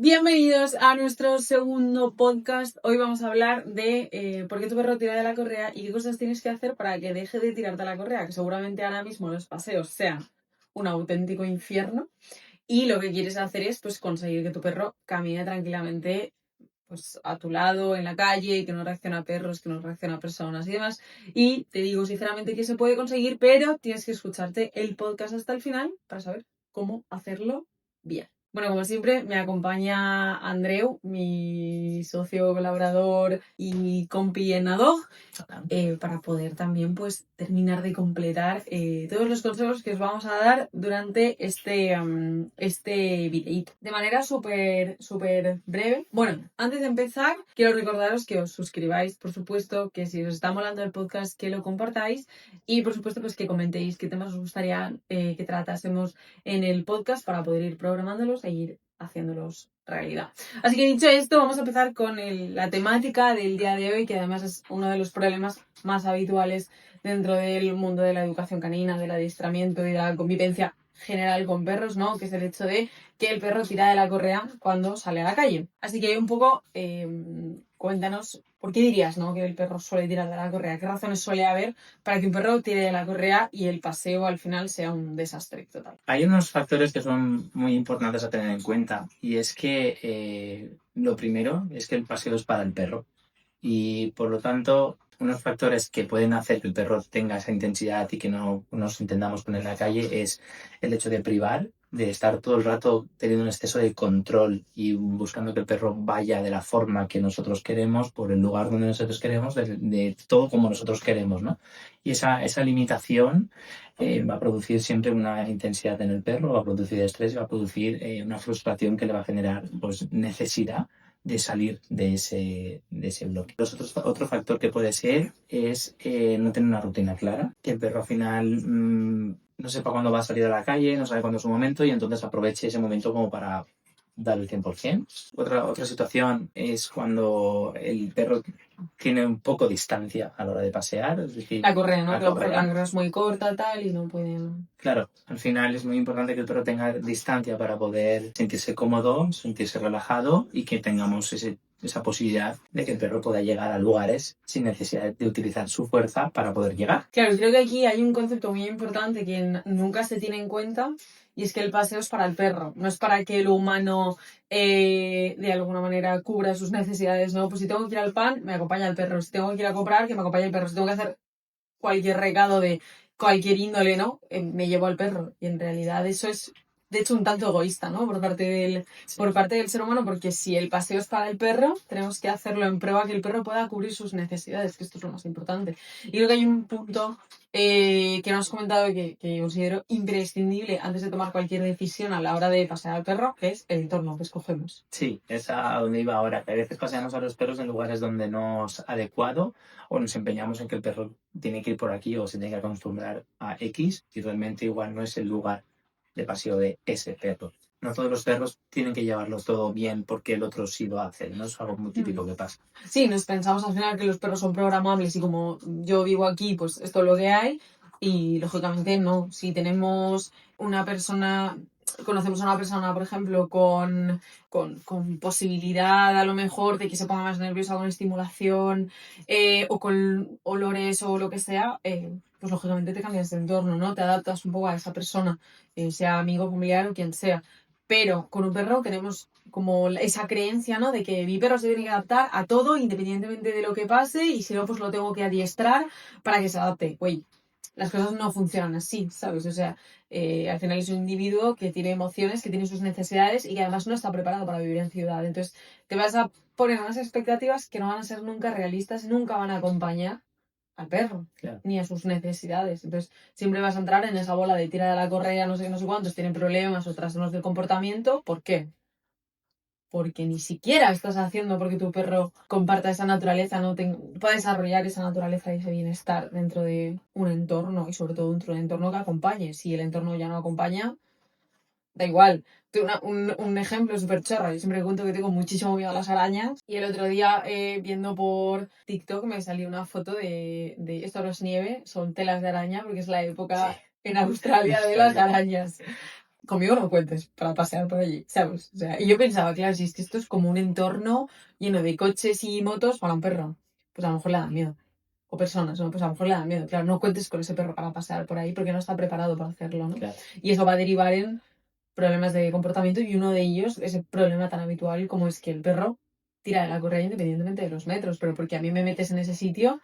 Bienvenidos a nuestro segundo podcast. Hoy vamos a hablar de por qué tu perro tira de la correa y qué cosas tienes que hacer para que deje de tirar de la correa, que seguramente ahora mismo los paseos sean un auténtico infierno y lo que quieres hacer es pues conseguir que tu perro camine tranquilamente pues a tu lado en la calle, que no reaccione a perros, que no reaccione a personas y demás. Y te digo sinceramente que se puede conseguir, pero tienes que escucharte el podcast hasta el final para saber cómo hacerlo bien. Bueno, como siempre, me acompaña Andreu, mi socio colaborador y compi en Adog, para poder también pues terminar de completar todos los consejos que os vamos a dar durante este videíto. De manera súper breve. Bueno, antes de empezar, quiero recordaros que os suscribáis, por supuesto, que si os está molando el podcast, que lo compartáis y, por supuesto, pues que comentéis qué temas os gustaría que tratásemos en el podcast para poder ir programándolos e ir haciéndolos realidad. Así que dicho esto, vamos a empezar con la temática del día de hoy, que además es uno de los problemas más habituales dentro del mundo de la educación canina, del adiestramiento y de la convivencia general con perros, ¿no? Que es el hecho de que el perro tira de la correa cuando sale a la calle. Así que un poco, cuéntanos, ¿por qué dirías, ¿no?, que el perro suele tirar de la correa? ¿Qué razones suele haber para que un perro tire de la correa y el paseo al final sea un desastre total? Hay unos factores que son muy importantes a tener en cuenta y es que lo primero es que el paseo es para el perro y por lo tanto unos factores que pueden hacer que el perro tenga esa intensidad y que no nos intentamos poner en la calle es el hecho de privar, de estar todo el rato teniendo un exceso de control y buscando que el perro vaya de la forma que nosotros queremos, por el lugar donde nosotros queremos, de todo como nosotros queremos, ¿no? Y esa limitación va a producir siempre una intensidad en el perro, va a producir estrés, va a producir una frustración que le va a generar pues, necesidad de salir de ese bloque. Otro factor que puede ser es no tener una rutina clara, que el perro al final no sepa cuándo va a salir a la calle, no sabe cuándo es su momento y entonces aproveche ese momento como para dar el 100%. Otra situación es cuando el perro tiene un poco de distancia a la hora de pasear, es decir, La correa, ¿no? la Que a lo mejor la correa. correa es muy corta tal y no pueden... Claro, al final es muy importante que el perro tenga distancia para poder sentirse cómodo, sentirse relajado y que tengamos esa posibilidad de que el perro pueda llegar a lugares sin necesidad de utilizar su fuerza para poder llegar. Claro, creo que aquí hay un concepto muy importante que nunca se tiene en cuenta y es que el paseo es para el perro, no es para que el humano de alguna manera cubra sus necesidades, ¿no? Pues si tengo que ir al pan, me acompaña el perro, si tengo que ir a comprar, que me acompañe el perro, si tengo que hacer cualquier recado de cualquier índole, ¿no? Me llevo al perro. Y en realidad eso es, de hecho, un tanto egoísta, ¿no? Por parte del ser humano, porque si el paseo es para el perro, tenemos que hacerlo en prueba que el perro pueda cubrir sus necesidades, que esto es lo más importante. Y creo que hay un punto que nos has comentado que considero imprescindible antes de tomar cualquier decisión a la hora de pasear al perro, que es el entorno que escogemos. Sí, es a donde iba ahora, que a veces paseamos a los perros en lugares donde no es adecuado o nos empeñamos en que el perro tiene que ir por aquí o se tiene que acostumbrar a X y realmente igual no es el lugar de paseo de ese perro. No todos los perros tienen que llevarlo todo bien porque el otro sí lo hace, no es algo muy típico que pasa. Sí, nos pensamos al final que los perros son programables y como yo vivo aquí, pues esto es lo que hay. Y lógicamente no. Si tenemos una persona, conocemos a una persona, por ejemplo, con posibilidad a lo mejor de que se ponga más nerviosa con estimulación o con olores o lo que sea, pues lógicamente te cambias de entorno, ¿no? Te adaptas un poco a esa persona, sea amigo, familiar o quien sea. Pero con un perro tenemos como esa creencia, ¿no? De que mi perro se tiene que adaptar a todo independientemente de lo que pase y si no, pues lo tengo que adiestrar para que se adapte. Güey, las cosas no funcionan así, ¿sabes? O sea, al final es un individuo que tiene emociones, que tiene sus necesidades y que además no está preparado para vivir en ciudad. Entonces, te vas a poner unas expectativas que no van a ser nunca realistas, nunca van a acompañar al perro, Claro. ni a sus necesidades. Entonces, siempre vas a entrar en esa bola de tira de la correa, no sé qué, no sé cuántos, tienen problemas o trastornos del comportamiento. ¿Por qué? Porque ni siquiera estás haciendo porque tu perro comparta esa naturaleza, no pueda desarrollar esa naturaleza y ese bienestar dentro de un entorno y sobre todo dentro de un entorno que acompañe. Si el entorno ya no acompaña, da igual. Un ejemplo súper chorra. Yo siempre cuento que tengo muchísimo miedo a las arañas y el otro día viendo por TikTok me salió una foto de esto no es nieve, son telas de araña porque es la época en Australia de las arañas. conmigo no cuentes para pasear por allí, ¿sabes? O sea, y yo pensaba, claro, si es que esto es como un entorno lleno de coches y motos para un perro, pues a lo mejor le da miedo. O personas, ¿no? Pues a lo mejor le da miedo. Claro, no cuentes con ese perro para pasear por ahí porque no está preparado para hacerlo, ¿no? Claro. Y eso va a derivar en problemas de comportamiento y uno de ellos es el problema tan habitual como es que el perro tira de la correa independientemente de los metros, pero porque a mí me metes en ese sitio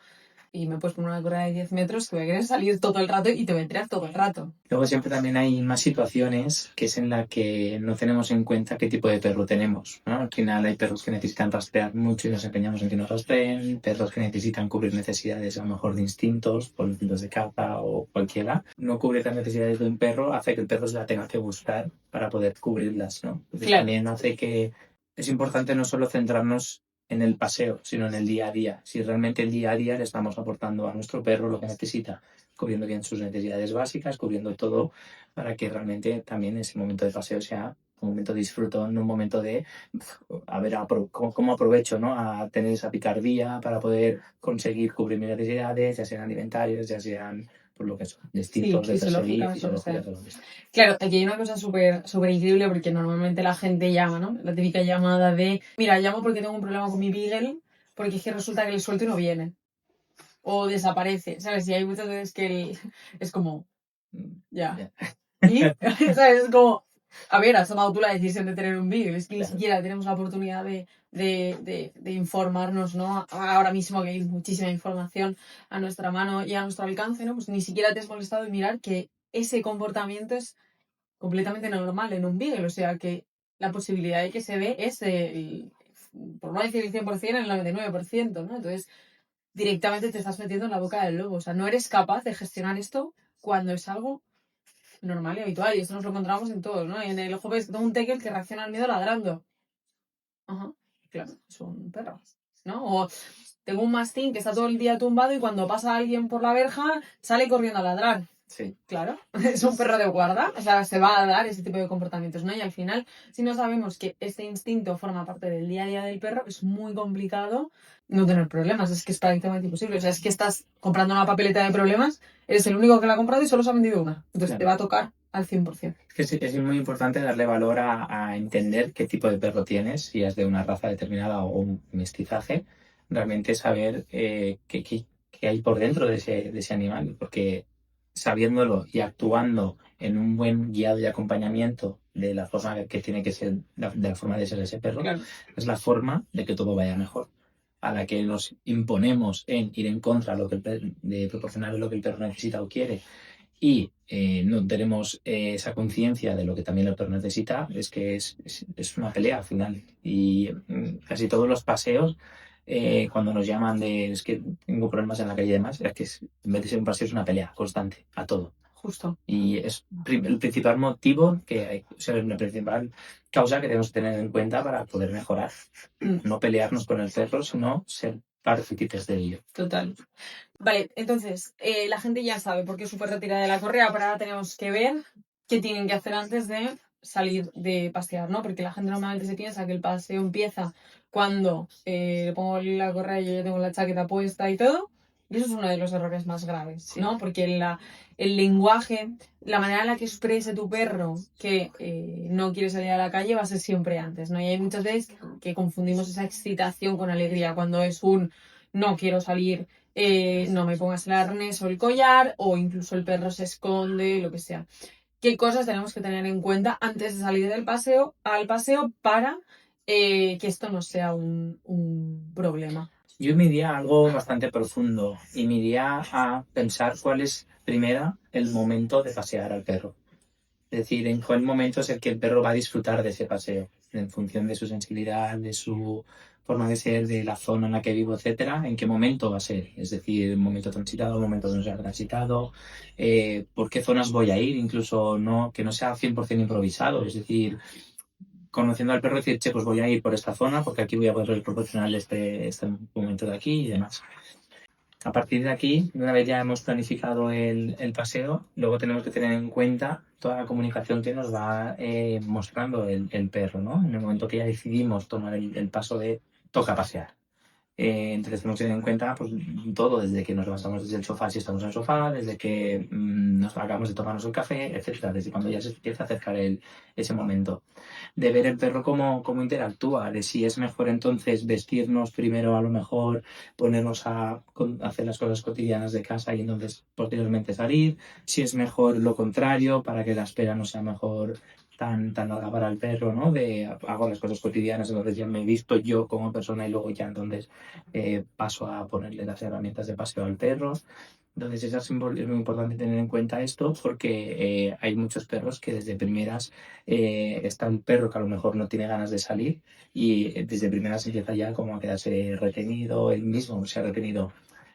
y me puedes poner una correa de 10 metros que voy a querer salir todo el rato y te voy a tirar todo el rato. Luego siempre también hay más situaciones que es en la que no tenemos en cuenta qué tipo de perro tenemos, ¿no? Al final hay perros que necesitan rastrear mucho y nos empeñamos en que nos rastreen, perros que necesitan cubrir necesidades a lo mejor de instintos, por instintos de caza o cualquiera. No cubrir las necesidades de un perro hace que el perro se la tenga que buscar para poder cubrirlas, ¿no? Entonces Claro. también hace que es importante no solo centrarnos en el paseo, sino en el día a día. Si realmente el día a día le estamos aportando a nuestro perro lo que necesita, cubriendo bien sus necesidades básicas, cubriendo todo para que realmente también ese momento de paseo sea un momento de disfrutón, no un momento de a ver cómo aprovecho, ¿no? A tener esa picardía para poder conseguir cubrir mis necesidades, ya sean alimentarias, ya sean por lo que son, de Sí, instintos de perseguir, fisiológicas, lo que sea. fisiológicas o lo que sea. Claro, aquí hay una cosa súper increíble porque normalmente la gente llama, ¿no? La típica llamada de, mira, llamo porque tengo un problema con mi Beagle, porque es que resulta que le suelto y no viene. O desaparece, ¿sabes? Y hay muchas veces que es como, ya. ¿Y? ¿Sabes? Es como, a ver, has tomado tú la decisión de tener un Beagle, es que ni Claro. siquiera tenemos la oportunidad de informarnos, ¿no? Ahora mismo que hay muchísima información a nuestra mano y a nuestro alcance, ¿no? Pues ni siquiera te has molestado en mirar que ese comportamiento es completamente normal en un Beagle, o sea que la posibilidad de que se ve es, por no decir el 100%, el 99%, ¿no? Entonces, directamente te estás metiendo en la boca del lobo, o sea, no eres capaz de gestionar esto cuando es algo normal y habitual, y esto nos lo encontramos en todos, ¿no? En el ojo ves tengo un tekel que reacciona al miedo ladrando. Ajá, claro, es un perro, ¿no? O tengo un mastín que está todo el día tumbado y cuando pasa alguien por la verja sale corriendo a ladrar. Sí. Claro, es un perro de guarda, o sea, se va a dar ese tipo de comportamientos, ¿no? Y al final, si no sabemos que este instinto forma parte del día a día del perro, es muy complicado no tener problemas, es que es prácticamente imposible. O sea, es que estás comprando una papeleta de problemas, eres el único que la ha comprado y solo se ha vendido una. Entonces Claro. te va a tocar al 100%. Es muy importante darle valor a entender qué tipo de perro tienes, si es de una raza determinada o un mestizaje, realmente saber qué hay por dentro de ese animal, porque sabiéndolo y actuando en un buen guiado y acompañamiento de la forma que tiene que ser, de la forma de ser ese perro, Claro. es la forma de que todo vaya mejor. A la que nos imponemos en ir en contra de proporcionar lo que el perro necesita o quiere y no tenemos esa conciencia de lo que también el perro necesita, es que es una pelea al final. Y casi todos los paseos, cuando nos llaman de es que tengo problemas en la calle y demás, es que en vez de ser un paseo es una pelea constante, a todo. Justo. Y es el principal motivo que hay, o sea, la principal causa que debemos tener en cuenta para poder mejorar. No pelearnos con el perro, sino ser partícipes de ello. Total. Vale, entonces, la gente ya sabe por qué es súper retirada de la correa, pero ahora tenemos que ver qué tienen que hacer antes de salir de pasear, ¿no? Porque la gente normalmente se piensa que el paseo empieza cuando le pongo la correa y yo ya tengo la chaqueta puesta y todo. Y eso es uno de los errores más graves, Sí. ¿no? Porque el lenguaje, la manera en la que exprese tu perro que no quiere salir a la calle va a ser siempre antes, ¿no? Y hay muchas veces que confundimos esa excitación con alegría, cuando es un no quiero salir, no me pongas el arnés o el collar, o incluso el perro se esconde, lo que sea. ¿Qué cosas tenemos que tener en cuenta antes de salir del paseo al paseo para que esto no sea un problema? Yo me iría a algo bastante profundo y me iría a pensar cuál es, primero, el momento de pasear al perro. Es decir, en cuál momento es el que el perro va a disfrutar de ese paseo, en función de su sensibilidad, de su forma de ser, de la zona en la que vivo, etcétera, en qué momento va a ser. Es decir, un momento transitado, un momento que no sea transitado, por qué zonas voy a ir, incluso no, que no sea 100% improvisado. Es decir, conociendo al perro, decir, che, pues voy a ir por esta zona porque aquí voy a poder proporcionar este momento de aquí y demás. A partir de aquí, una vez ya hemos planificado el paseo, luego tenemos que tener en cuenta toda la comunicación que nos va mostrando el perro, ¿no? En el momento que ya decidimos tomar el paso de toca pasear. Entonces tenemos que tener en cuenta pues, todo, desde que nos levantamos desde el sofá, si estamos en el sofá, desde que nos acabamos de tomarnos el café, etcétera, desde cuando ya se empieza a acercar ese momento. De ver el perro cómo interactúa, de si es mejor entonces vestirnos primero, a lo mejor ponernos a hacer las cosas cotidianas de casa y entonces posteriormente salir, si es mejor lo contrario, para que la espera no sea mejor tan larga para el perro, ¿no? De hago las cosas cotidianas, entonces ya me he visto yo como persona y luego ya entonces paso a ponerle las herramientas de paseo al perro. Entonces es muy importante tener en cuenta esto porque hay muchos perros que desde primeras está un perro que a lo mejor no tiene ganas de salir y desde primeras empieza ya como a quedarse retenido, él mismo se ha retenido,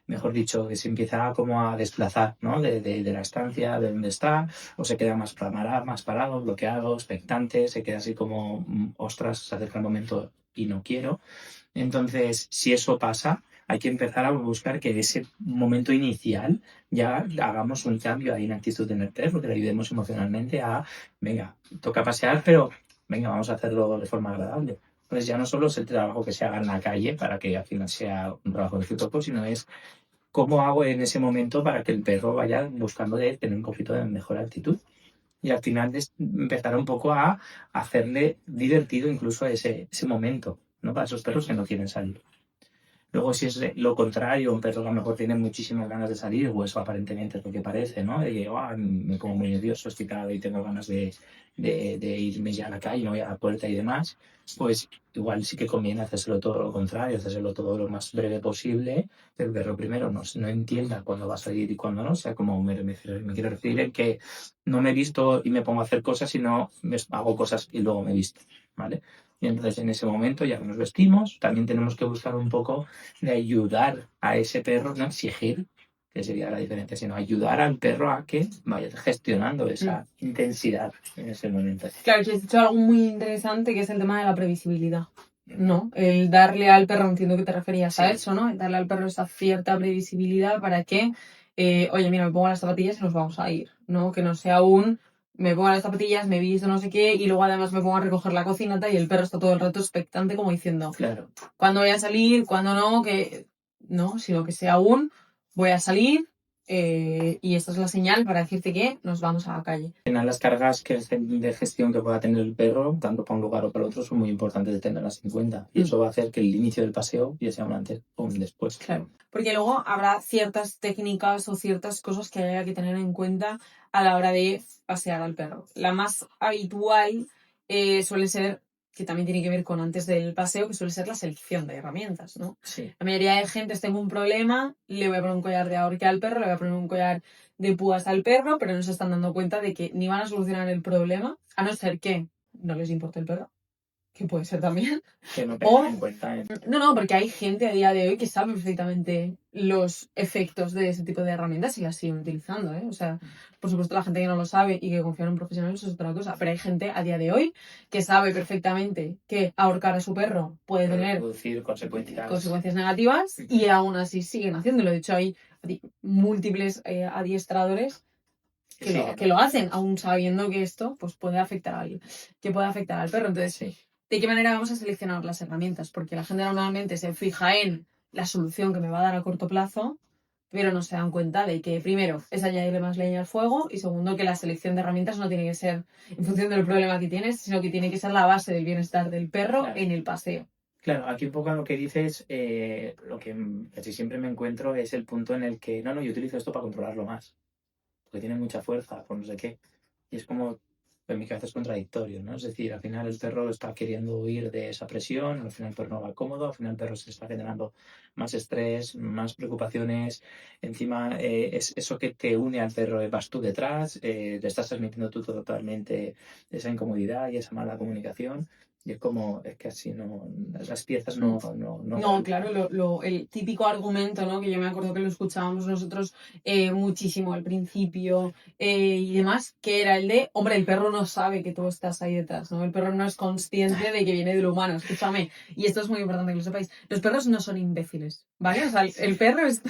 mejor dicho, que se empieza como a desplazar, ¿no? De la estancia, de donde está, o se queda más parado, bloqueado, expectante, se queda así como, ostras, se acerca el momento y no quiero. Entonces, si eso pasa, hay que empezar a buscar que de ese momento inicial ya hagamos un cambio ahí en la actitud de el perro, que le ayudemos emocionalmente a, venga, toca pasear, pero venga, vamos a hacerlo de forma agradable. Entonces ya no solo es el trabajo que se haga en la calle para que al final sea un trabajo de fotógrafo, sino es cómo hago en ese momento para que el perro vaya buscando de tener un poquito de mejor actitud. Y al final empezar un poco a hacerle divertido incluso ese momento, ¿no? Para esos perros que no quieren salir. Luego, si es lo contrario, un perro que a lo mejor tiene muchísimas ganas de salir, o eso aparentemente es lo que parece, ¿no? De que me como muy nervioso, estoy calado y tengo ganas de irme ya a la calle, me voy a la puerta y demás, pues igual sí que conviene hacérselo todo lo contrario, hacérselo todo lo más breve posible, que el perro primero no entienda cuándo va a salir y cuándo no, o sea, como me quiero referir en que no me visto y me pongo a hacer cosas, sino hago cosas y luego me visto, ¿vale? Y entonces en ese momento ya que nos vestimos, también tenemos que buscar un poco de ayudar a ese perro, no exigir, que sería la diferencia, sino ayudar al perro a que vaya gestionando esa intensidad en ese momento. Claro, que has dicho algo muy interesante que es el tema de la previsibilidad, ¿no? El darle al perro, entiendo que te referías a eso, ¿no? El darle al perro esa cierta previsibilidad para que, oye, mira, me pongo las zapatillas y nos vamos a ir, ¿no? Que no sea me pongo las zapatillas, me visto no sé qué, y luego además me pongo a recoger la cocinata y el perro está todo el rato expectante como diciendo, Claro. ¿cuándo voy a salir? ¿Cuándo no? Que no, sino que sea voy a salir y esta es la señal para decirte que nos vamos a la calle. Al final las cargas de gestión que pueda tener el perro, tanto para un lugar o para otro, son muy importantes de tenerlas en cuenta. Y eso va a hacer que el inicio del paseo ya sea un antes o un después. Claro. Porque luego habrá ciertas técnicas o ciertas cosas que haya que tener en cuenta a la hora de pasear al perro. La más habitual suele ser, que también tiene que ver con antes del paseo, que suele ser la selección de herramientas, ¿no? Sí. La mayoría de gente, tengo un problema, le voy a poner un collar de ahorca al perro, le voy a poner un collar de púas al perro, pero no se están dando cuenta de que ni van a solucionar el problema, a no ser que no les importe el perro, que puede ser también. Que no tengan en cuenta. No, porque hay gente a día de hoy que sabe perfectamente los efectos de ese tipo de herramientas y las siguen utilizando, ¿eh? O sea, por supuesto la gente que no lo sabe y que confía en un profesional eso es otra cosa, pero hay gente a día de hoy que sabe perfectamente que ahorcar a su perro puede tener producir consecuencias negativas y aún así siguen haciéndolo. De hecho, hay múltiples adiestradores que lo hacen, aún sabiendo que esto pues, puede afectar al perro. Entonces, ¿de qué manera vamos a seleccionar las herramientas? Porque la gente normalmente se fija en la solución que me va a dar a corto plazo, pero no se dan cuenta de que, primero, es añadirle más leña al fuego y segundo, que la selección de herramientas no tiene que ser en función del problema que tienes, sino que tiene que ser la base del bienestar del perro en el paseo. Claro, aquí un poco lo que dices, lo que casi siempre me encuentro es el punto en el que, no, yo utilizo esto para controlarlo más, porque tiene mucha fuerza, por no sé qué. Y es como, en mi cabeza es contradictorio, ¿no? Es decir, al final el perro está queriendo huir de esa presión, al final el perro no va cómodo, al final el perro se está generando más estrés, más preocupaciones. Encima, es eso que te une al perro, vas tú detrás, le estás transmitiendo tú totalmente esa incomodidad y esa mala comunicación. Y es como, es que así no, las piezas no. No, claro, el típico argumento, ¿no? Que yo me acuerdo que lo escuchábamos nosotros muchísimo al principio y demás, que era el de, hombre, el perro no sabe que tú estás ahí detrás, ¿no? El perro no es consciente de que viene de lo humano, escúchame. Y esto es muy importante que lo sepáis. Los perros no son imbéciles, ¿vale? O sea, el perro es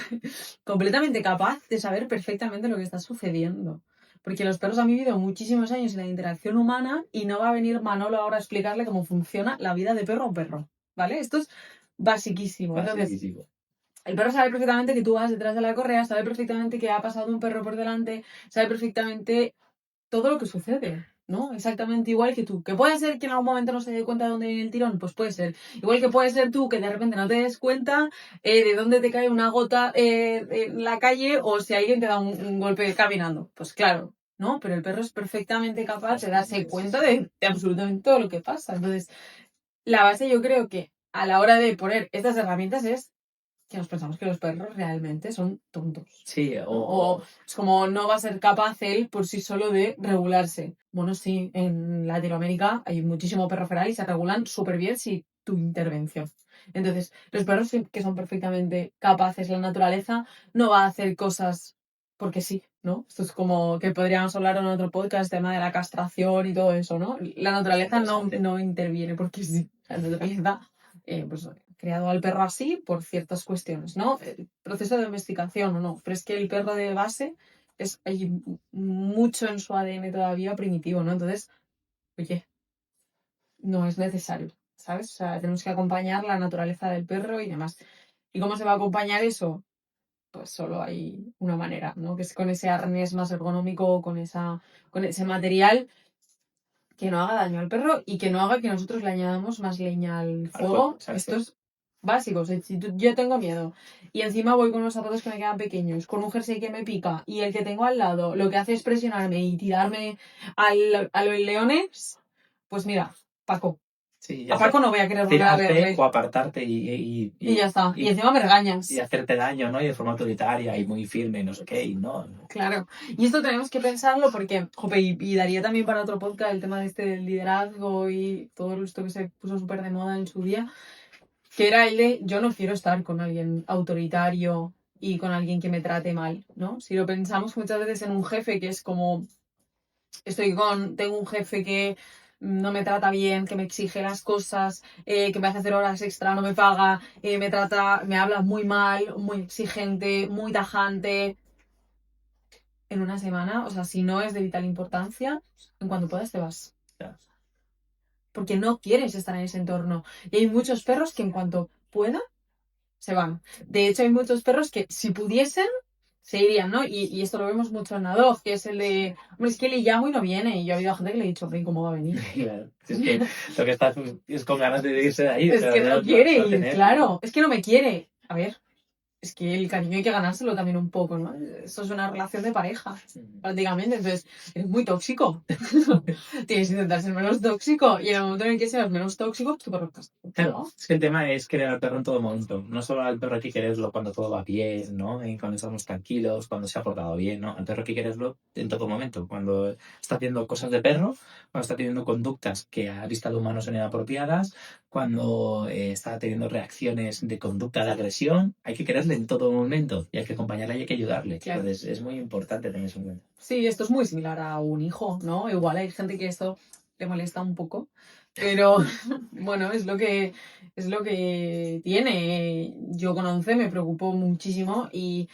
completamente capaz de saber perfectamente lo que está sucediendo. Porque los perros han vivido muchísimos años en la interacción humana y no va a venir Manolo ahora a explicarle cómo funciona la vida de perro a perro, ¿vale? Esto es basiquísimo. Entonces, Basiquísimo. el perro sabe perfectamente que tú vas detrás de la correa, sabe perfectamente que ha pasado un perro por delante, sabe perfectamente todo lo que sucede, ¿no? Exactamente igual que tú. ¿Que puede ser que en algún momento no se dé cuenta de dónde viene el tirón? Pues puede ser. Igual que puede ser tú que de repente no te des cuenta de dónde te cae una gota en la calle o si alguien te da un golpe caminando. Pues claro, ¿no? Pero el perro es perfectamente capaz de darse cuenta de absolutamente todo lo que pasa. Entonces, la base yo creo que a la hora de poner estas herramientas es que nos pensamos que los perros realmente son tontos. Sí, O es como no va a ser capaz él por sí solo de regularse. Bueno, sí, en Latinoamérica hay muchísimo perro feral y se regulan súper bien si tu intervención. Entonces, los perros que son perfectamente capaces, la naturaleza no va a hacer cosas porque sí, ¿no? Esto es como que podríamos hablar en otro podcast, tema de la castración y todo eso, ¿no? La naturaleza no interviene porque sí. La naturaleza, pues creado al perro así por ciertas cuestiones, ¿no? El proceso de domesticación o no, pero es que el perro de base hay mucho en su ADN todavía primitivo, ¿no? Entonces, oye, no es necesario, ¿sabes? O sea, tenemos que acompañar la naturaleza del perro y demás. ¿Y cómo se va a acompañar eso? Pues solo hay una manera, ¿no? Que es con ese arnés más ergonómico, con ese material que no haga daño al perro y que no haga que nosotros le añadamos más leña al fuego. Esto es básico. O sea, si yo tengo miedo y encima voy con unos zapatos que me quedan pequeños, con un jersey que me pica y el que tengo al lado lo que hace es presionarme y tirarme a los leones, pues mira, Paco. Sí, A Paco no voy a querer volver a verle. o apartarte Y ya está. Y encima me regañas. Y hacerte daño, ¿no? Y de forma autoritaria y muy firme, no sé qué, y no. Claro. Y esto tenemos que pensarlo porque, jope, y daría también para otro podcast el tema de este del liderazgo y todo esto que se puso súper de moda en su día, que era el de yo no quiero estar con alguien autoritario y con alguien que me trate mal, ¿no? Si lo pensamos muchas veces en un jefe que es como, tengo un jefe que no me trata bien, que me exige las cosas, que me hace hacer horas extra, no me paga, me habla muy mal, muy exigente, muy tajante. En una semana, o sea, si no es de vital importancia, en cuanto puedas te vas. Porque no quieres estar en ese entorno. Y hay muchos perros que en cuanto puedan, se van. De hecho, hay muchos perros que si pudiesen, se irían, ¿no? Y esto lo vemos mucho en Nadog, que es el de, hombre, es que le llamo y no viene. Y yo he habido gente que le he dicho, hombre, ¿cómo va a venir? Claro, es que lo que estás es con ganas de irse de ahí. Es que no quiere no ir, tener, claro. Es que no me quiere. A ver, es que el cariño hay que ganárselo también un poco, ¿no? Esto es una relación de pareja, prácticamente. Entonces, es muy tóxico. Tienes que intentar ser menos tóxico. Y en el momento en el que seas menos tóxico, tu perro estás. Claro, es que el tema es querer al perro en todo momento. No solo al perro hay que quererlo cuando todo va bien, ¿no? Y cuando estamos tranquilos, cuando se ha portado bien, ¿no? Al perro hay que quererlo en todo momento. Cuando está haciendo cosas de perro, cuando está teniendo conductas que a vista de humano son inapropiadas, cuando está teniendo reacciones de conducta de agresión, hay que quererle en todo momento y hay que acompañarle y hay que ayudarle. Claro. Entonces es muy importante tener eso en cuenta. Sí, esto es muy similar a un hijo, ¿no? Igual hay gente que esto le molesta un poco, pero bueno, es lo que tiene. Yo con 11 me preocupo muchísimo y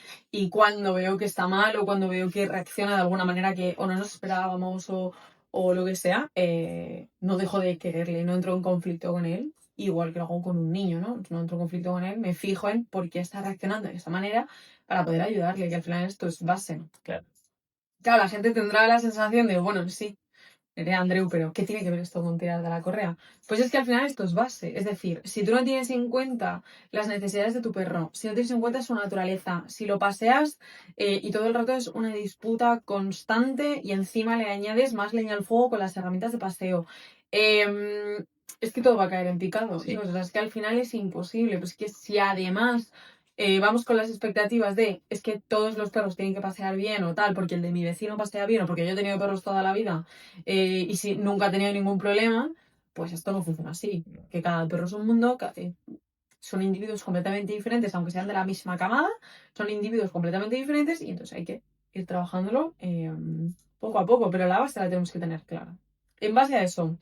cuando veo que está mal o cuando veo que reacciona de alguna manera que o no nos esperábamos o lo que sea, no dejo de quererle, no entro en conflicto con él, igual que lo hago con un niño, ¿no? No entro en conflicto con él, me fijo en por qué está reaccionando de esta manera para poder ayudarle, que al final esto es base. Claro. Claro, la gente tendrá la sensación de, bueno, sí, eres Andreu, pero ¿qué tiene que ver esto con tirar de la correa? Pues es que al final esto es base. Es decir, si tú no tienes en cuenta las necesidades de tu perro, si no tienes en cuenta su naturaleza, si lo paseas y todo el rato es una disputa constante y encima le añades más leña al fuego con las herramientas de paseo, es que todo va a caer en picado. Sí. O sea, es que al final es imposible. Pues que si además vamos con las expectativas de es que todos los perros tienen que pasear bien o tal, porque el de mi vecino pasea bien o porque yo he tenido perros toda la vida y si nunca he tenido ningún problema, pues esto no funciona así. Que cada perro es un mundo, son individuos completamente diferentes, aunque sean de la misma camada, son individuos completamente diferentes y entonces hay que ir trabajándolo poco a poco, pero la base la tenemos que tener clara. En base a eso,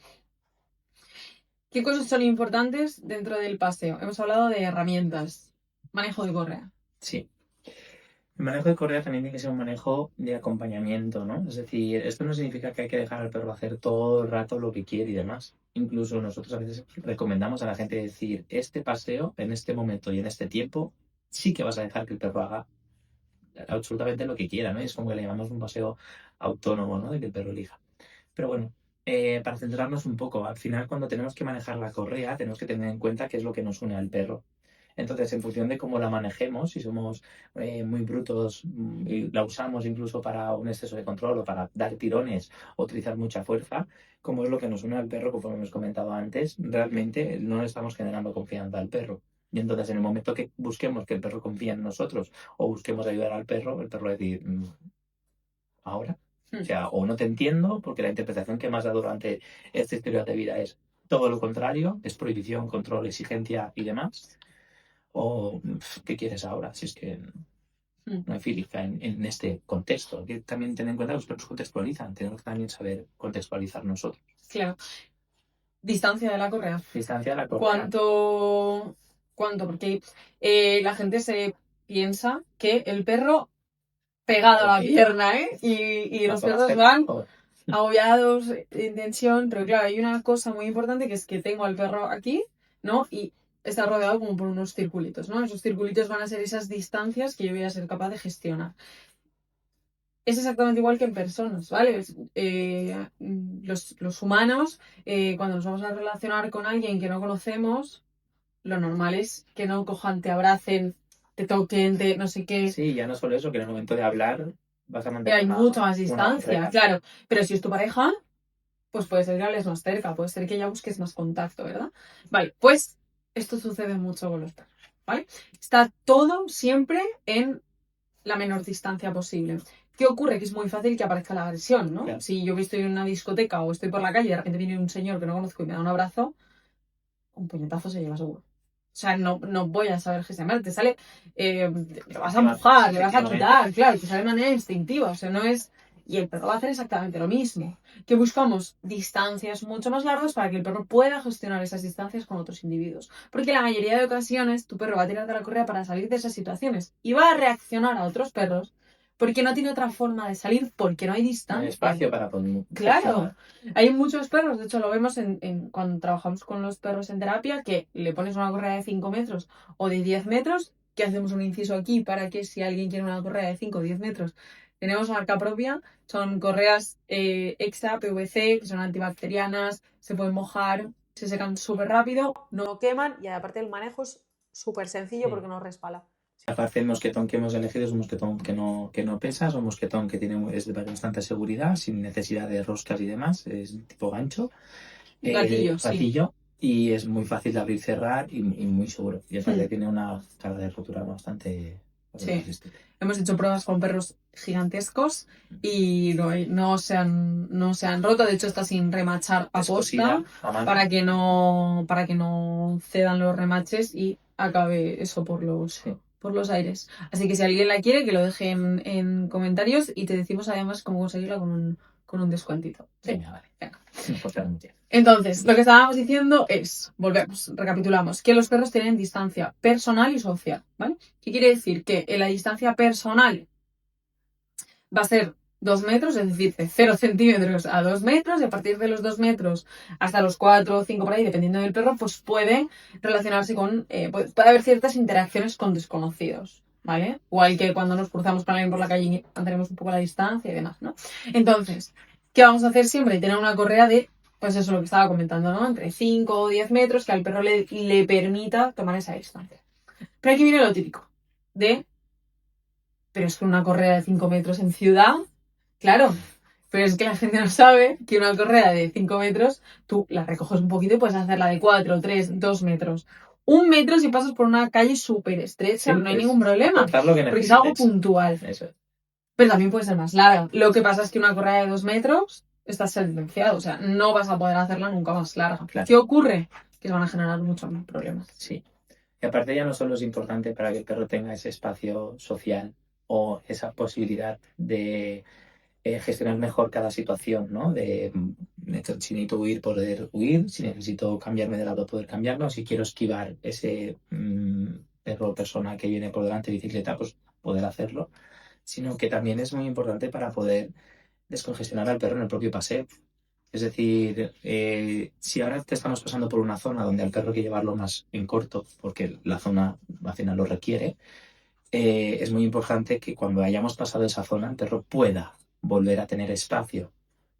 ¿qué cosas son importantes dentro del paseo? Hemos hablado de herramientas, manejo de correa. Sí. El manejo de correa también tiene que ser un manejo de acompañamiento, ¿no? Es decir, esto no significa que hay que dejar al perro hacer todo el rato lo que quiere y demás. Incluso nosotros a veces recomendamos a la gente decir, este paseo, en este momento y en este tiempo, sí que vas a dejar que el perro haga absolutamente lo que quiera, ¿no? Y es como que le llamamos un paseo autónomo, ¿no? De que el perro elija. Pero bueno, para centrarnos un poco, al final cuando tenemos que manejar la correa, tenemos que tener en cuenta qué es lo que nos une al perro. Entonces, en función de cómo la manejemos, si somos muy brutos y la usamos incluso para un exceso de control o para dar tirones o utilizar mucha fuerza, como es lo que nos une al perro, como hemos comentado antes, realmente no le estamos generando confianza al perro. Y entonces, en el momento que busquemos que el perro confíe en nosotros o busquemos ayudar al perro, el perro va a decir, ahora. O sea, o no te entiendo, porque la interpretación que me has dado durante esta historia de vida es todo lo contrario, es prohibición, control, exigencia y demás. O, ¿qué quieres ahora? Si es que no hay física en este contexto. Hay que también tener en cuenta que los perros contextualizan. Tenemos que también saber contextualizar nosotros. Claro. Distancia de la correa. Distancia de la correa. ¿Cuánto? Porque la gente se piensa que el perro pegado a la pierna, ¿eh? Y los perros van agobiados, en tensión, pero claro, hay una cosa muy importante que es que tengo al perro aquí, ¿no? Y está rodeado como por unos circulitos, ¿no? Esos circulitos van a ser esas distancias que yo voy a ser capaz de gestionar. Es exactamente igual que en personas, ¿vale? Los humanos, cuando nos vamos a relacionar con alguien que no conocemos, lo normal es que no cojan, te abracen, te toquen, te no sé qué. Sí, ya no solo eso, que en el momento de hablar vas a mantener Hay mucha más distancia, claro. Pero si es tu pareja, pues puede ser que hables más cerca, puede ser que ya busques más contacto, ¿verdad? Vale, pues esto sucede mucho con los perros, ¿vale? Está todo siempre en la menor distancia posible. ¿Qué ocurre? Que es muy fácil que aparezca la agresión, ¿no? Claro. Si yo estoy en una discoteca o estoy por la calle y de repente viene un señor que no conozco y me da un abrazo, un puñetazo se lleva seguro. O sea, no voy a saber gestionar. Te sale, le vas a empujar, le vas a quitar, claro, te sale de manera instintiva. O sea, no es... Y el perro va a hacer exactamente lo mismo. Que buscamos distancias mucho más largas para que el perro pueda gestionar esas distancias con otros individuos. Porque la mayoría de ocasiones tu perro va a tirar de la correa para salir de esas situaciones y va a reaccionar a otros perros porque no tiene otra forma de salir porque no hay distancia. No hay espacio para poder. Claro. Hay muchos perros, de hecho lo vemos cuando trabajamos con los perros en terapia, que le pones una correa de 5 metros o de 10 metros, que hacemos un inciso aquí para que si alguien quiere una correa de 5 o 10 metros, tenemos marca propia, son correas extra PVC, que son antibacterianas, se pueden mojar, se secan súper rápido, no queman y aparte el manejo es súper sencillo porque no resbala. Aparte, el mosquetón que hemos elegido es un mosquetón que no pesa, es un mosquetón que es de bastante seguridad, sin necesidad de roscas y demás, es tipo gancho. Gatillo, gatillo, y es muy fácil de abrir y cerrar y muy seguro. Y aparte tiene una carga de rotura bastante resistente. Hemos hecho pruebas con perros gigantescos y no se han roto. De hecho, está sin remachar a posta para que no cedan los remaches y acabe eso por los aires. Así que si alguien la quiere, que lo deje en comentarios y te decimos además cómo conseguirla con un descuentito. Sí. Venga, vale. Venga. Entonces, lo que estábamos diciendo es, volvemos, recapitulamos, que los perros tienen distancia personal y social, ¿vale? ¿Qué quiere decir? Que en la distancia personal va a ser 2 metros, es decir, de 0 centímetros a 2 metros, y a partir de los 2 metros hasta los 4 o 5 por ahí, dependiendo del perro, pues puede relacionarse con, puede haber ciertas interacciones con desconocidos, ¿vale? Igual que cuando nos cruzamos con alguien por la calle mantenemos un poco la distancia y demás, ¿no? Entonces, ¿qué vamos a hacer siempre? Tener una correa de, pues eso, lo que estaba comentando, ¿no? Entre 5 o 10 metros que al perro le permita tomar esa distancia. Pero aquí viene lo típico pero es que una correa de 5 metros en ciudad, claro, pero es que la gente no sabe que una correa de 5 metros, tú la recoges un poquito y puedes hacerla de 4, 3, 2 metros. 1 metro si pasas por una calle súper estrecha, sí, no hay ningún problema, porque es algo puntual. Eso. Pero también puede ser más larga. Lo que pasa es que una correa de 2 metros está sentenciado, o sea, no vas a poder hacerla nunca más larga. Claro. ¿Qué ocurre? Que se van a generar muchos más problemas. Sí. Y aparte ya no solo es importante para que el perro tenga ese espacio social o esa posibilidad de gestionar mejor cada situación, ¿no? Si necesito huir, poder huir, si necesito cambiarme de lado, poder cambiarme, o si quiero esquivar ese perro o persona que viene por delante de bicicleta, pues poder hacerlo, sino que también es muy importante para poder descongestionar al perro en el propio paseo. Es decir, si ahora te estamos pasando por una zona donde al perro hay que llevarlo más en corto, porque la zona al final lo requiere, es muy importante que cuando hayamos pasado esa zona, el perro pueda volver a tener espacio.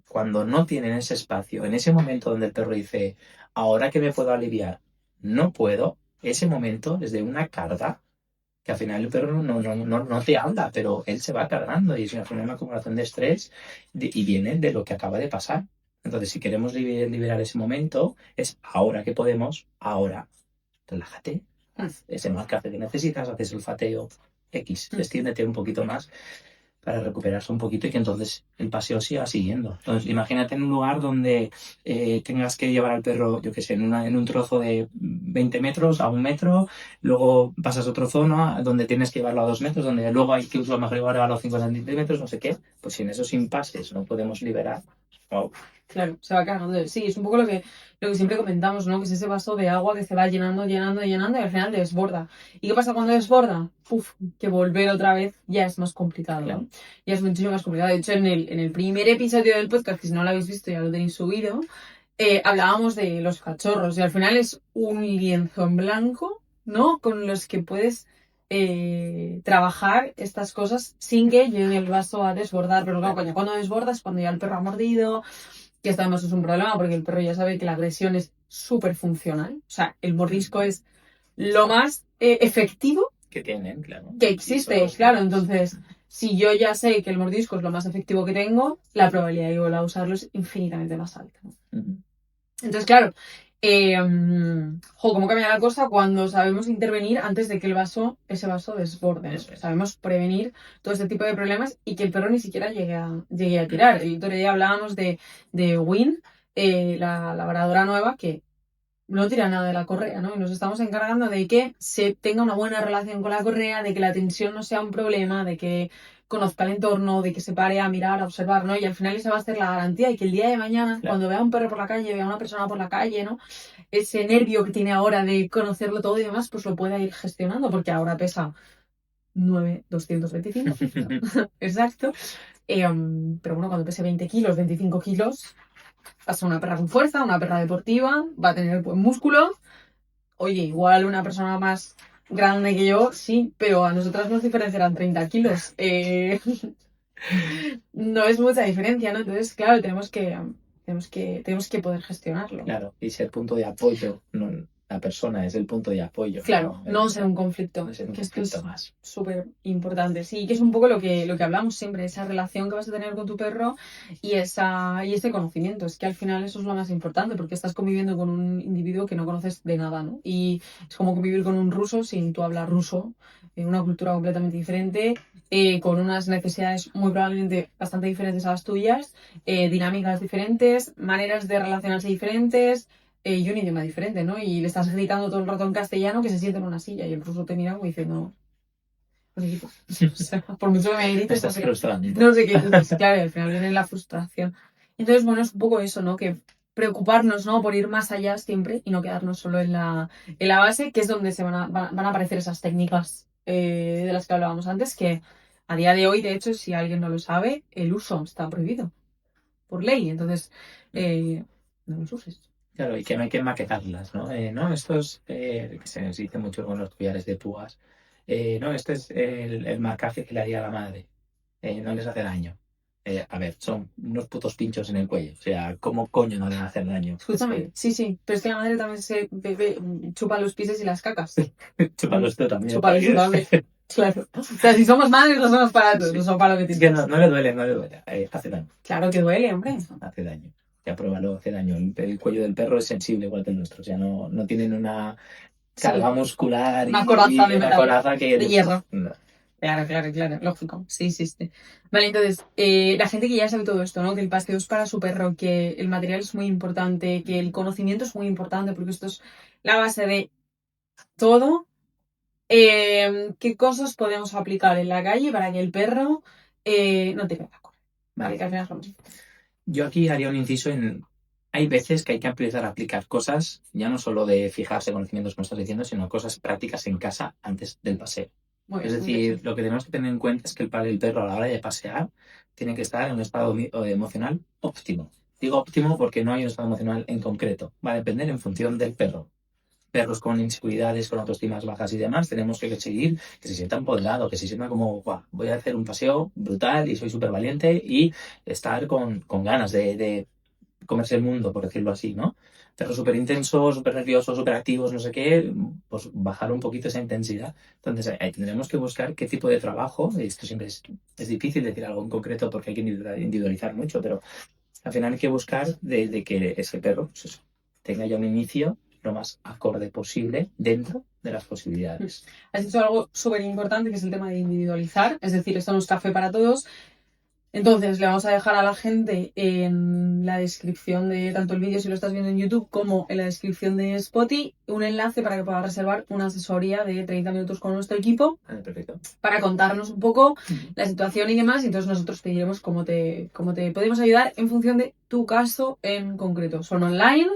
Cuando no tienen ese espacio, en ese momento donde el perro dice, ahora que me puedo aliviar, no puedo, ese momento es de una carga que al final el perro no te habla, pero él se va cargando y es al final una acumulación de estrés y viene de lo que acaba de pasar. Entonces, si queremos liberar ese momento, es ahora que podemos, ahora, relájate, haz ese marcaje que necesitas, haces el olfateo X, extiéndete un poquito más para recuperarse un poquito y que entonces el paseo siga siguiendo. Entonces, imagínate en un lugar donde tengas que llevar al perro, yo qué sé, en un trozo de 20 metros a 1 metro, luego pasas a otra zona donde tienes que llevarlo a 2 metros, donde luego hay que usar mejor llevarlo a 50 centímetros, no sé qué. Pues si en esos impases no podemos liberar, wow. Claro, se va cargando. Sí, es un poco lo que siempre comentamos, ¿no? Que es ese vaso de agua que se va llenando, llenando, llenando y al final desborda. ¿Y qué pasa cuando desborda? Uf, que volver otra vez ya es más complicado, Claro. ¿no? Ya es muchísimo más complicado. De hecho, en el primer episodio del podcast, que si no lo habéis visto ya lo tenéis subido, hablábamos de los cachorros y al final es un lienzo en blanco, ¿no? Con los que puedes trabajar estas cosas sin que llegue el vaso a desbordar. Pero claro, cuando desbordas, cuando ya el perro ha mordido, que esto además es un problema porque el perro ya sabe que la agresión es súper funcional. O sea, el mordisco es lo más efectivo Que tienen, claro. que existe, claro. Entonces, si yo ya sé que el mordisco es lo más efectivo que tengo, la probabilidad de volver a usarlo es infinitamente más alta. Entonces, claro, cómo cambia la cosa cuando sabemos intervenir antes de que ese vaso desborde. Eso es. Sabemos prevenir todo este tipo de problemas y que el perro ni siquiera llegue a tirar. El otro día hablábamos de Win, la labradora nueva, que no tira nada de la correa, ¿no? Y nos estamos encargando de que se tenga una buena relación con la correa, de que la tensión no sea un problema, de que conozca el entorno, de que se pare a mirar, a observar, ¿no? Y al final esa va a ser la garantía y que el día de mañana, Claro. cuando vea a un perro por la calle, vea a una persona por la calle, ¿no? Ese nervio que tiene ahora de conocerlo todo y demás, pues lo pueda ir gestionando, porque ahora pesa 9,225. Exacto. Pero bueno, cuando pese 20 kilos, 25 kilos, va a ser una perra con fuerza, una perra deportiva, va a tener buen músculo. Oye, igual una persona más grande que yo, sí, pero a nosotras nos diferenciarán 30 kilos. No es mucha diferencia, ¿no? Entonces, claro, tenemos que poder gestionarlo. Claro, y ser punto de apoyo, no, la persona es el punto de apoyo. Claro, no ser un conflicto. No ser un que esto conflicto es más. súper importante. Sí, que es un poco lo que hablamos siempre, esa relación que vas a tener con tu perro y ese conocimiento. Es que al final eso es lo más importante, porque estás conviviendo con un individuo que no conoces de nada, ¿no? Y es como convivir con un ruso sin tú hablar ruso, en una cultura completamente diferente, con unas necesidades muy probablemente bastante diferentes a las tuyas, dinámicas diferentes, maneras de relacionarse diferentes. Y un idioma diferente, ¿no? Y le estás gritando todo el rato en castellano que se siente en una silla y el ruso te mira como diciendo, no sé qué. O sea, por mucho que me grites, Me estás frustrando. no sé qué. Entonces, claro, al final viene la frustración. Entonces, bueno, es un poco eso, ¿no? Que preocuparnos, ¿no? Por ir más allá siempre y no quedarnos solo en la base, que es donde van a aparecer esas técnicas de las que hablábamos antes, que a día de hoy, de hecho, si alguien no lo sabe, el uso está prohibido por ley. Entonces, no los uses. Claro, y que no hay que maquetarlas, ¿no? No, esto es, que se dice mucho con los collares de púas. No, este es el marcaje que le haría a la madre. No les hace daño. A ver, son unos putos pinchos en el cuello. O sea, ¿cómo coño no le van a hacer daño? Escúchame, sí, pero es que la madre también se chupa los pies y las cacas. Chúpalos tú también. Chúpalos tú también. Claro. O sea, si somos madres, no somos para todos, no somos para lo que Es tienes. que no le duele, no le duele. Hace daño. Claro que duele, hombre. Hace daño. Ya pruébalo, hace daño. El cuello del perro es sensible igual que el nuestro. O sea, no tienen una carga muscular Una coraza y de una metal, coraza que... de hierro. No. Claro, lógico. Sí. Vale, entonces, la gente que ya sabe todo esto, ¿no? Que el paseo es para su perro, que el material es muy importante, que el conocimiento es muy importante, porque esto es la base de todo. ¿Qué cosas podemos aplicar en la calle para que el perro no te vaya a correr? Vale, que al final es lo mismo. Yo aquí haría un inciso en... Hay veces que hay que empezar a aplicar cosas, ya no solo de fijarse conocimientos como estás diciendo, sino cosas prácticas en casa antes del paseo. Muy Es bien, muy decir, bien. lo que tenemos que tener en cuenta es que el perro a la hora de pasear tiene que estar en un estado emocional óptimo. Digo óptimo porque no hay un estado emocional en concreto. Va a depender en función del perro. Perros con inseguridades, con autoestimas bajas y demás, tenemos que seguir que se sienta empoderado, que se sienta como, "Guau, voy a hacer un paseo brutal y soy súper valiente", y estar con ganas de comerse el mundo, por decirlo así, ¿no? Perros súper intensos, súper nerviosos, súper activos, no sé qué, pues bajar un poquito esa intensidad. Entonces ahí tendremos que buscar qué tipo de trabajo, esto siempre es difícil decir algo en concreto porque hay que individualizar mucho, pero al final hay que buscar de que ese perro pues eso, tenga ya un inicio lo más acorde posible dentro de las posibilidades. Has dicho algo súper importante, que es el tema de individualizar. Es decir, esto no es café para todos. Entonces, le vamos a dejar a la gente en la descripción de tanto el vídeo si lo estás viendo en YouTube como en la descripción de Spotify un enlace para que puedas reservar una asesoría de 30 minutos con nuestro equipo Perfecto. para contarnos un poco la situación y demás. Y entonces nosotros te diremos cómo te podemos ayudar en función de tu caso en concreto. Son online,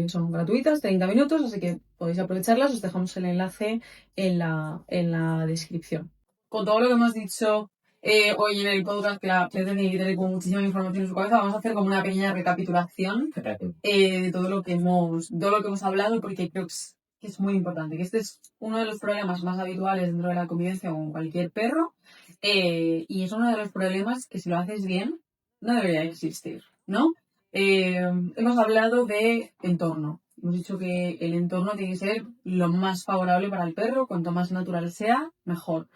son gratuitas, 30 minutos, así que podéis aprovecharlas. Os dejamos el enlace en la descripción. Con todo lo que hemos dicho hoy en el podcast, que la gente tiene que tener como muchísima información en su cabeza, vamos a hacer como una pequeña recapitulación de todo lo que hemos hablado, porque creo que es muy importante, que este es uno de los problemas más habituales dentro de la convivencia con cualquier perro, y es uno de los problemas que si lo haces bien no debería existir, ¿no? Hemos hablado de entorno. Hemos dicho que el entorno tiene que ser lo más favorable para el perro, cuanto más natural sea, mejor.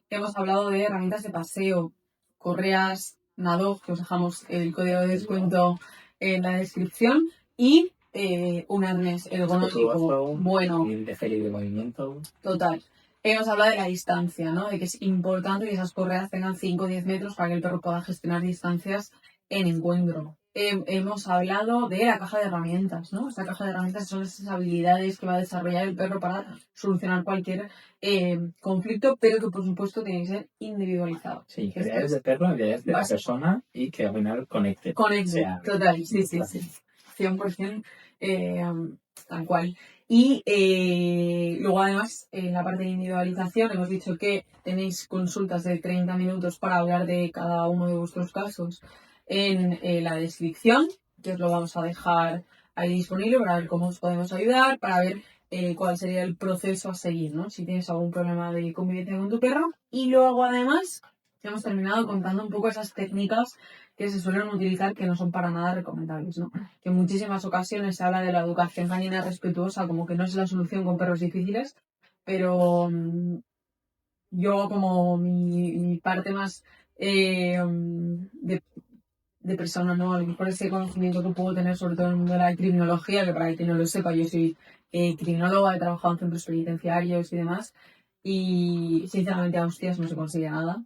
Hemos hablado de herramientas de paseo, correas, nado, que os dejamos el código de descuento en la descripción, y un arnés ergonómico bueno. De movimiento. Total. Hemos hablado de la distancia, ¿no? De que es importante que esas correas tengan 5 o 10 metros para que el perro pueda gestionar distancias en encuentro. Hemos hablado de la caja de herramientas, ¿no? Esta caja de herramientas son esas habilidades que va a desarrollar el perro para solucionar cualquier conflicto, pero que por supuesto tiene que ser individualizado. Sí, habilidades de perro, habilidades de la persona y que al final conecte. Conecte, total, sí. 100% tal cual. Y luego además, en la parte de individualización, hemos dicho que tenéis consultas de 30 minutos para hablar de cada uno de vuestros casos en la descripción, que os lo vamos a dejar ahí disponible para ver cómo os podemos ayudar, para ver cuál sería el proceso a seguir, ¿no? Si tienes algún problema de convivencia con tu perro. Y luego además, hemos terminado contando un poco esas técnicas que se suelen utilizar que no son para nada recomendables, ¿no? Que en muchísimas ocasiones se habla de la educación canina respetuosa como que no es la solución con perros difíciles, pero yo como mi parte más de persona, ¿no? A lo mejor ese conocimiento que puedo tener sobre todo en el mundo de la criminología, que para el que no lo sepa, yo soy criminóloga, he trabajado en centros penitenciarios y demás, y sinceramente a hostias no se consigue nada.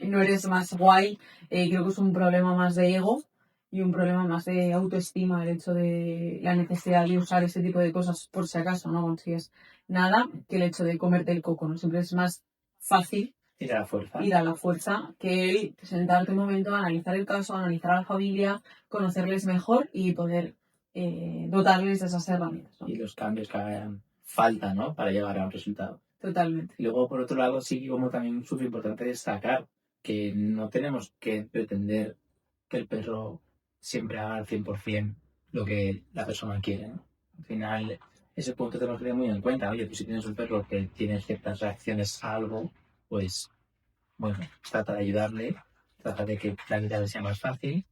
No eres más guay, creo que es un problema más de ego y un problema más de autoestima, el hecho de la necesidad de usar ese tipo de cosas por si acaso no consigues nada, que el hecho de comerte el coco, ¿no? Siempre es más fácil ir a la fuerza que el sentarte un momento, analizar el caso, analizar a la familia, conocerles mejor y poder dotarles de esas herramientas, ¿no? Y los cambios que hagan falta, ¿no? Para llegar a un resultado. Totalmente. Y luego, por otro lado, sí como también súper importante destacar que no tenemos que pretender que el perro siempre haga al 100% lo que la persona quiere, ¿no? Al final, ese punto tenemos que tener muy en cuenta. Oye, pues si tienes un perro que tiene ciertas reacciones a algo, pues, bueno, trata de ayudarle, trata de que la vida le sea más fácil,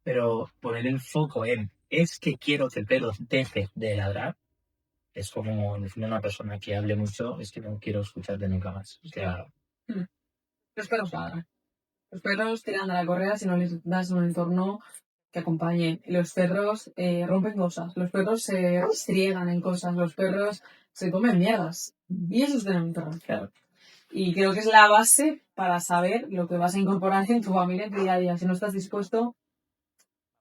pero poner el foco en es que quiero que el perro deje de ladrar, es como decirle a una persona que hable mucho, es que no quiero escucharte nunca más. O sea, Los perros ladran. Los perros tiran de la correa si no les das un entorno que acompañe. Los perros rompen cosas, los perros se striegan en cosas, los perros se comen mierdas. Y eso es tener un perro. claro. Y creo que es la base para saber lo que vas a incorporar en tu familia en tu día a día. Si no estás dispuesto,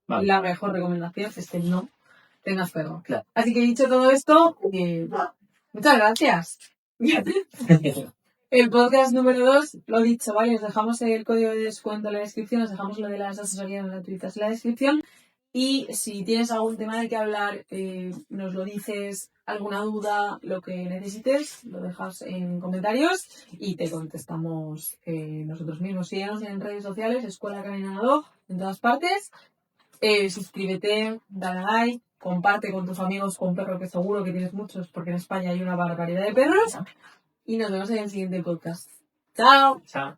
Vale. la mejor recomendación es que no tengas perro. Claro. Así que dicho todo esto, muchas gracias. El podcast número 2, lo dicho, ¿vale? Os dejamos el código de descuento en la descripción, os dejamos lo de las asesorías gratuitas en la descripción. Y si tienes algún tema de que hablar, nos lo dices alguna duda, lo que necesites, lo dejas en comentarios y te contestamos nosotros mismos. Síguenos en redes sociales, Escuela Canina Dog, en todas partes. Suscríbete, dale a like, comparte con tus amigos con perro, que seguro que tienes muchos, porque en España hay una barbaridad de perros. Y nos vemos en el siguiente podcast. ¡Chao! Chao.